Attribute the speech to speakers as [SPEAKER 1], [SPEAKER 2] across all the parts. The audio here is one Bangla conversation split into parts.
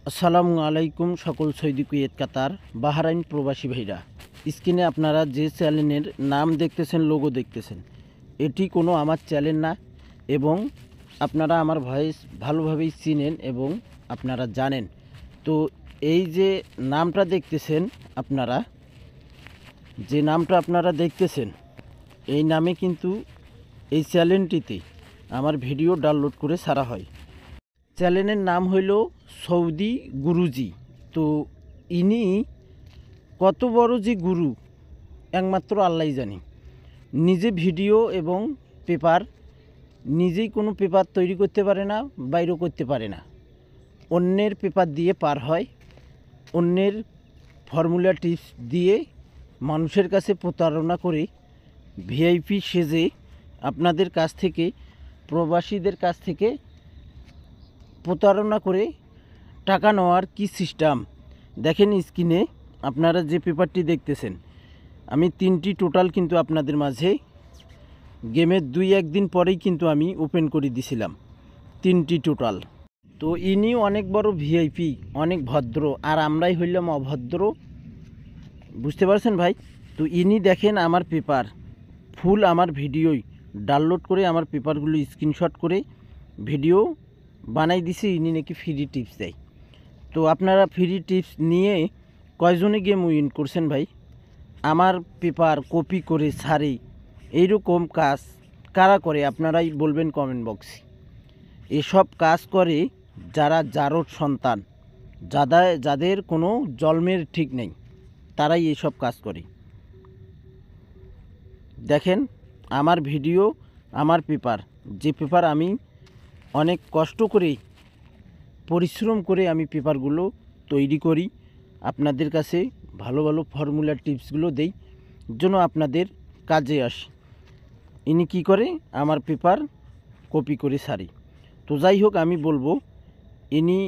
[SPEAKER 1] আসসালামু আলাইকুম সকল সৌদি কুয়েত কাতার বাহরাইন প্রবাসী ভাইরা। স্ক্রিনে আপনারা যে চ্যানেলের নাম দেখতেছেন, লোগো দেখতেছেন, এটি কোনো আমার চ্যানেল না এবং আপনারা আমার ভয়েস ভালোভাবেই চিনেন এবং আপনারা জানেন। তো এই যে নামটা দেখতেছেন, আপনারা যে নামটা আপনারা দেখতেছেন, এই নামে কিন্তু এই চ্যানেলটিতে আমার ভিডিও ডাউনলোড করে ছাড়া হয়। চ্যানেলের নাম হইল সৌদি গুরুজি। তো ইনি কত বড় যে গুরু একমাত্র আল্লাহই জানে। নিজে ভিডিও এবং পেপার, নিজেই কোনো পেপার তৈরি করতে পারে না, বাইরেও করতে পারে না। অন্যের পেপার দিয়ে পার হয়, অন্যের ফর্মুলা টিপস দিয়ে মানুষের কাছে প্রতারণা করে ভিআইপি সেজে আপনাদের কাছ থেকে, প্রবাসীদের কাছ থেকে প্রতারণা করে টাকা নেওয়ার কি সিস্টেম দেখেন। স্ক্রিনে আপনারা যে পেপারটি দেখতেছেন, আমি 3টি টোটাল কিন্তু আপনাদের মাঝে গেমের 2-1 দিন পরেই কিন্তু আমি ওপেন করে দিছিলাম 3টি টোটাল। তো ইনি অনেক বড় ভিআইপি, অনেক ভদ্র, আর আমরাই হইলাম অভদ্র, বুঝতে পারছেন ভাই। তো ইনি দেখেন আমার পেপার ফুল, আমার ভিডিওই ডাউনলোড করে আমার পেপারগুলো স্ক্রিনশট করে ভিডিও বানাই দিছে। ইনি নাকি ফ্রি টিপস দেয়। তো আপনারা ফ্রি টিপস নিয়ে কয়জনে গেম উইন করছেন ভাই? আমার পেপার কপি করে ছাড়ে, এইরকম কাজ কারা করে আপনারাই বলবেন কমেন্ট বক্সে। এসব কাজ করে যারা জারদ সন্তান, যাদের কোনো জন্মের ঠিক নেই, তারাই এসব কাজ করে। দেখেন আমার ভিডিও, আমার পেপার, যে পেপার আমি অনেক কষ্ট করে পরিশ্রম করে আমি পেপারগুলো তৈরি করি, আপনাদের কাছে ভালো ভালো ফর্মুলা টিপসগুলো দেই, জন্য আপনাদের কাজে আসে। ইনি কি করে? আমার পেপার কপি করে ছাড়ি। তো যাই হোক, আমি বলবো ইনি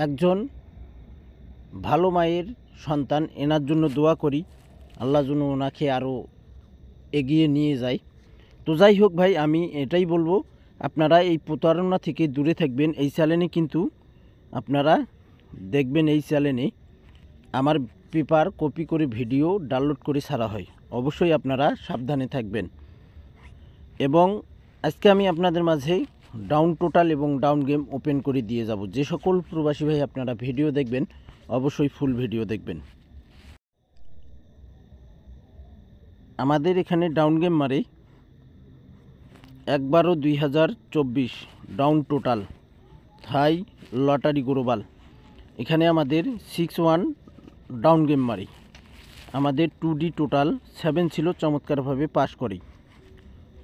[SPEAKER 1] একজন ভালো মায়ের সন্তান, এনার জন্য দোয়া করি, আল্লাহ যেন ওনাকে আরও এগিয়ে নিয়ে যায়। তো যাই হোক ভাই, আমি এটাই বলবো, আপনারা এই প্রতারণা থেকে দূরে থাকবেন। এই চ্যানেলে কিন্তু আপনারা দেখবেন, এই চ্যানেলে আমার পেপার কপি করে ভিডিও ডাউনলোড করে ছাড়া হয়। অবশ্যই আপনারা সাবধানে থাকবেন। এবং আজকে আমি আপনাদের মাঝে ডাউন টোটাল এবং ডাউন গেম ওপেন করে দিয়ে যাব। যে সকল প্রবাসী ভাই আপনারা ভিডিও দেখবেন, অবশ্যই ফুল ভিডিও দেখবেন। আমাদের এখানে ডাউন গেম মারে 1/12/2024 ডাউন টোটাল থাই লটারি গ্লোবাল। এখানে আমাদের 6-1 ডাউন গেম মারি। আমাদের 2D টোটাল 7 ছিল, চমৎকারভাবে পাস করি।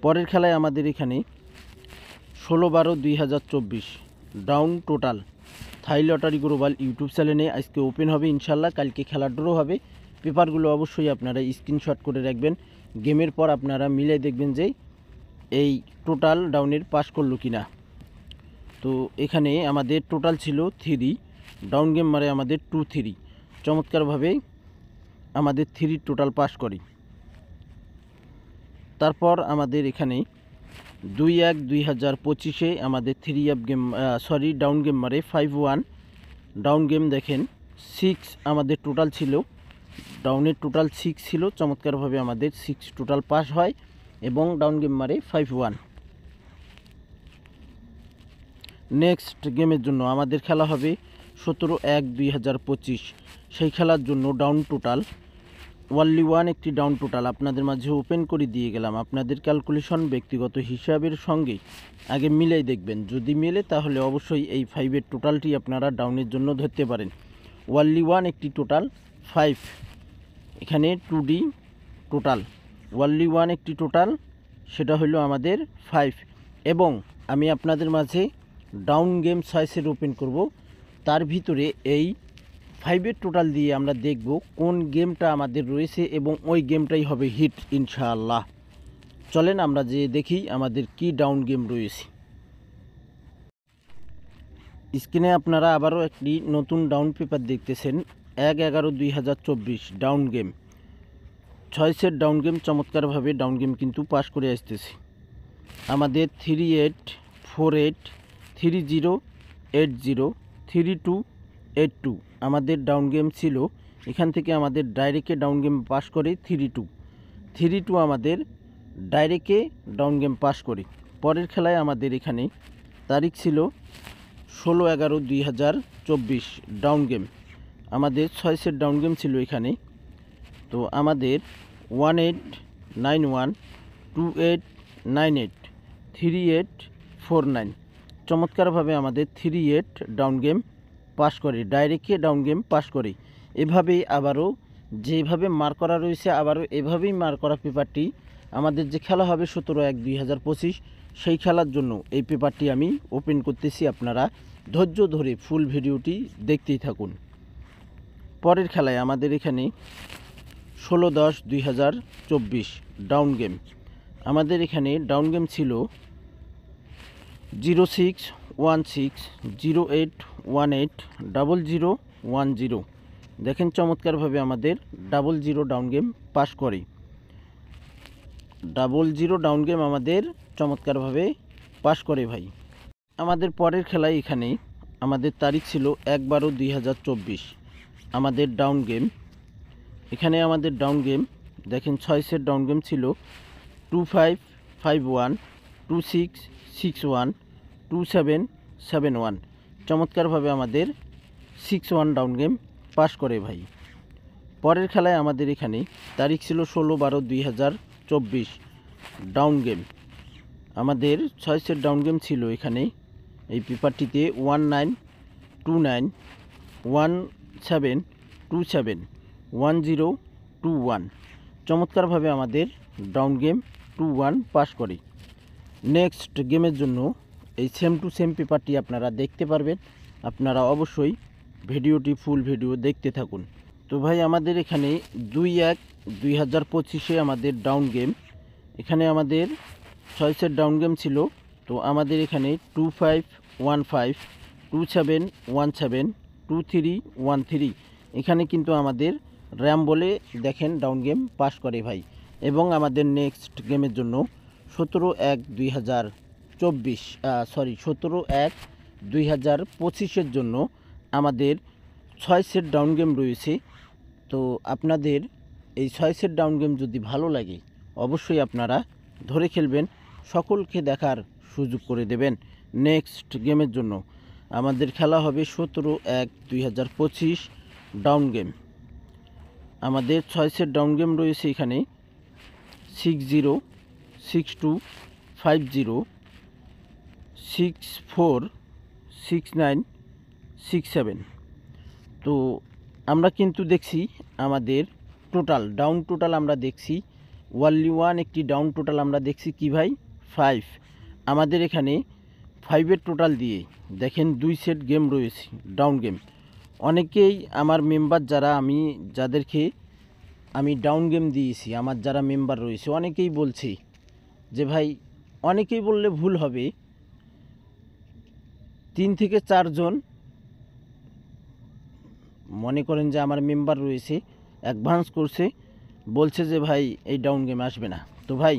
[SPEAKER 1] পরের খেলায় আমাদের এখানে 16/12/2024 ডাউন টোটাল থাই লটারি গ্লোবাল ইউটিউব চ্যানেলে আজকে ওপেন হবে ইনশাল্লাহ। কালকে খেলা ড্র হবে। পেপারগুলো অবশ্যই আপনারা স্ক্রিনশট করে রাখবেন। গেমের পর আপনারা মিলে দেখবেন যে এই টোটাল ডাউনের পাস করলো কিনা। তো এখানে আমাদের টোটাল ছিল 3, ডাউন গেম মারে আমাদের 2-3, চমৎকারভাবে আমাদের 3 টোটাল পাস করি। তারপর আমাদের এখানে 2/1/2025 আমাদের 3 আপ গেম, ডাউন গেম মারে 5-1 ডাউন গেম। দেখেন 6 আমাদের টোটাল ছিল, ডাউনের টোটাল 6 ছিল, চমৎকারভাবে আমাদের 6 টোটাল পাস হয় এবং ডাউন গেম মারে 5-1। নেক্সট গেমের জন্য আমাদের খেলা হবে 17/1/2025। সেই খেলার জন্য ডাউন টোটাল ওয়ানলি 1 একটি ডাউন টোটাল আপনাদের মাঝে ওপেন করে দিয়ে গেলাম। আপনাদের ক্যালকুলেশন ব্যক্তিগত হিসাবের সঙ্গে আগে মিলাই দেখবেন, যদি মেলে তাহলে অবশ্যই এই 5-এর টোটালটি আপনারা ডাউনের জন্য ধরতে পারেন। ওয়ানলি 1 একটি টোটাল 5, এখানে 2D টোটাল ওয়ানলি 1 একটি টোটাল, সেটা হলো আমাদের 5। এবং আমি আপনাদের মাঝে ডাউন গেম 6 ওপেন করব। তার ভিতরে এই 5-এর টোটাল দিয়ে আমরা দেখব কোন গেমটা আমাদের রয়েছে এবং ওই গেমটাই হবে হিট ইনশাআল্লাহ। চলেন আমরা যে দেখি আমাদের কি ডাউন গেম রয়েছে। স্ক্রিনে আপনারা আবারও একটি নতুন ডাউন পেপার দেখতেছেন। 1/11/2024 down game, 6 set down game, চমৎকারভাবে ডাউন গেম কিন্তু পাস করে আসতেছি। আমাদের 384830 3282 আমাদের ডাউন গেম ছিল। এখান থেকে আমাদের ডাইরেক্টে ডাউন গেম পাস করে 32 আমাদের ডাইরেক্টে ডাউন গেম পাস করি। পরের খেলায় আমাদের এখানে তারিখ ছিল 16/11/2024 ডাউন গেম। আমাদের 6 সেট ডাউন গেম ছিল এখানে। তো আমাদের 1891 2898 3849 চমৎকারভাবে আমাদের 38 ডাউন গেম পাস করে, ডাইরেক্টে ডাউন গেম পাস করে। এভাবেই আবারও যেভাবে মার করা রয়েছে আবারও এভাবেই মার করা পেপারটি আমাদের যে খেলা হবে 17/1/2025 সেই খেলার জন্য এই পেপারটি আমি ওপেন করতেছি। আপনারা ধৈর্য ধরে ফুল ভিডিওটি দেখতেই থাকুন। পরের খেলায় আমাদের এখানে 16/10/2024 ডাউন গেম। আমাদের এখানে ডাউন গেম ছিল 061608180010। দেখেন চমৎকারভাবে আমাদের 00 ডাউন গেম পাস করে। 00 ডাউন গেম আমাদের চমৎকারভাবে পাস করে ভাই। আমাদের পরের খেলায় এখানে আমাদের তারিখ ছিল 1/12/2024 আমাদের ডাউন গেম। এখানে আমাদের ডাউন গেম দেখেন 6 সেট ডাউন গেম ছিল 2551 2661 2771 চমৎকারভাবে আমাদের 61 ডাউন গেম পাস করে ভাই। পরের খেলায় আমাদের এখানে তারিখ ছিল 16/12/2024 ডাউন গেম। আমাদের 6 সেট ডাউন গেম ছিল এখানে এই পেপারটিতে 1929 1727 1021 চমৎকারভাবে আমাদের ডাউন গেম 21 পাস করে। নেক্সট গেমের জন্য এই সেম টু সেম পেপারটি আপনারা দেখতে পারবেন। আপনারা অবশ্যই ভিডিওটি ফুল ভিডিও দেখতে থাকুন। তো ভাই আমাদের এখানে 2/1/2025 আমাদের ডাউন গেম। এখানে আমাদের 6 সেট ডাউন গেম ছিল। তো আমাদের এখানে 2515 2717 2313 এখানে কিন্তু আমাদের র্যাম বলে দেখেন ডাউন গেম পাস করে ভাই। এবং আমাদের নেক্সট গেমের জন্য 17/1/2025 জন্য আমাদের 6 সেট ডাউন গেম রয়েছে। তো আপনাদের এই 6 সেট ডাউন গেম যদি ভালো লাগে অবশ্যই আপনারা ধরে খেলবেন, সকলকে দেখার সুযোগ করে দেবেন। নেক্সট গেমের জন্য আমাদের খেলা হবে 17/1/2025 ডাউন গেম। আমাদের 6 সেট ডাউন গেম রয়েছে এখানে 60 62 50 64 69 67। তো আমরা কিন্তু দেখছি আমাদের টোটাল ডাউন টোটাল আমরা দেখছি ওয়ানলি ওয়ান একটি ডাউন টোটাল আমরা দেখছি কি ভাই 5। আমাদের এখানে 5-এর টোটাল দিয়ে দেখেন 2 সেট গেম রয়েছে ডাউন গেম। অনেকেই আমার মেম্বার যারা যাদেরকে আমি ডাউন গেম দিয়েছি, আমার যারা মেম্বার রয়েছে অনেকেই বলছে যে ভাই, অনেকেই বললে ভুল হবে, 3 থেকে 4 জন মনে করেন যে আমার মেম্বার রয়েছে অ্যাডভান্স করছে, বলছে যে ভাই এই ডাউন গেম আসবে না। তো ভাই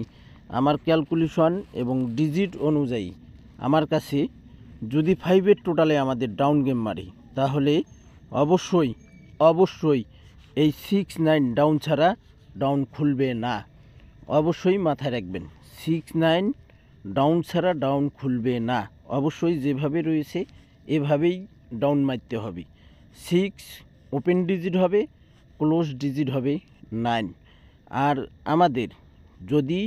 [SPEAKER 1] আমার ক্যালকুলেশন এবং ডিজিট অনুযায়ী আমার কাছে যদি 5-এর টোটালে আমাদের ডাউন গেম মারি তাহলে অবশ্যই এই 6-9 ডাউন ছাড়া ডাউন খুলবে না। অবশ্যই মাথায় রাখবেন 6-9 ডাউন ছাড়া ডাউন খুলবে না। অবশ্যই যেভাবে রয়েছে এভাবেই ডাউন মারতে হবে। 6 ওপেন ডিজিট হবে, ক্লোজ ডিজিট হবে 9। আর আমাদের যদি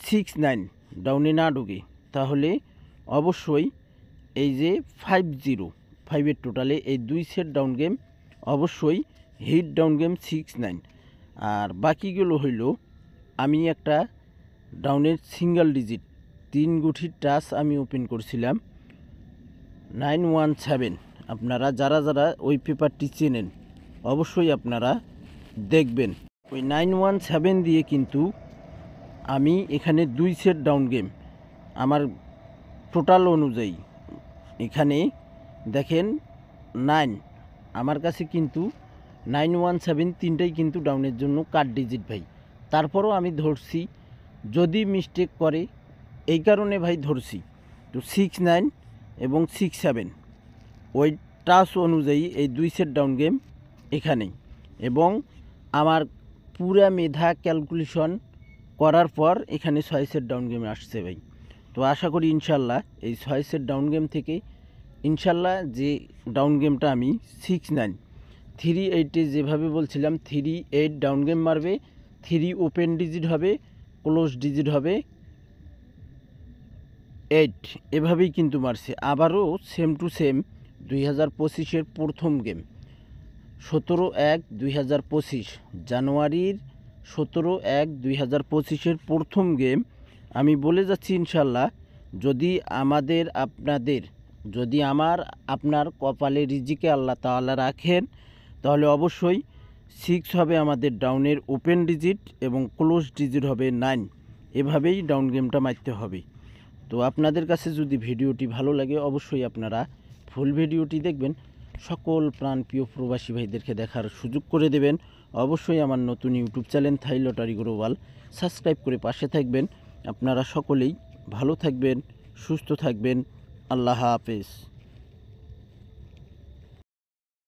[SPEAKER 1] 6-9 ডাউনে না ঢোকে তাহলে অবশ্যই এই যে 5-0-5-এর টোটালে এই 2 সেট ডাউন গেম অবশ্যই হিট ডাউন গেম 6-9। আর বাকিগুলো হইল আমি একটা ডাউনের সিঙ্গেল ডিজিট 3 গুঠির টাচ আমি ওপেন করছিলাম 917। আপনারা যারা ওই পেপারটি চেনেন অবশ্যই আপনারা দেখবেন। ওই 917 দিয়ে কিন্তু আমি এখানে 2 সেট ডাউন গেম আমার টোটাল অনুযায়ী এখানে দেখেন 9 আমার কাছে কিন্তু 917 তিনটাই কিন্তু ডাউনের জন্য কাট ডিজিট ভাই। তারপরও আমি ধরছি, যদি মিস্টেক করে এই কারণে ভাই ধরছি। তো 6-9 এবং 6-7 ওই টাচ অনুযায়ী এই 2 সেট ডাউন গেম এখানেই, এবং আমার পুরা মেধা ক্যালকুলেশন করার পর এখানে 6 সেট ডাউন গেমে আসছে ভাই। তো আশা করি ইনশাল্লাহ এই 6 সেট ডাউন গেম থেকে ইনশাল্লাহ যে ডাউন গেমটা আমি 6-9 3-8 যেভাবে বলছিলাম 3-8 ডাউন গেম মারবে, 3 ওপেন ডিজিট হবে, ক্লোজ ডিজিট হবে 8, এভাবেই কিন্তু মারছে। আবারও সেম টু সেম 2025-এর প্রথম গেম 17/1/2025 জানুয়ারির 17/1/2025-এর প্রথম গেম। আমি বলে যাচ্ছি ইনশাল্লাহ যদি আপনার কপালে রিজিকে আল্লাহ তাআলা রাখেন তাহলে অবশ্যই 6 হবে আমাদের ডাউনের ওপেন ডিজিট এবং ক্লোজ ডিজিট হবে 9, এভাবেই ডাউন গেমটা মারতে হবে। তো আপনাদের কাছে যদি ভিডিওটি ভালো লাগে অবশ্যই আপনারা ফুল ভিডিওটি দেখবেন, সকল প্রাণপ্রিয় প্রবাসী ভাইদেরকে দেখার সুযোগ করে দেবেন। অবশ্যই আমার নতুন ইউটিউব চ্যানেল থাই লটারি গ্লোবাল সাবস্ক্রাইব করে পাশে থাকবেন। আপনারা সকলেই ভালো থাকবেন, সুস্থ থাকবেন। আল্লাহ হাফেজ।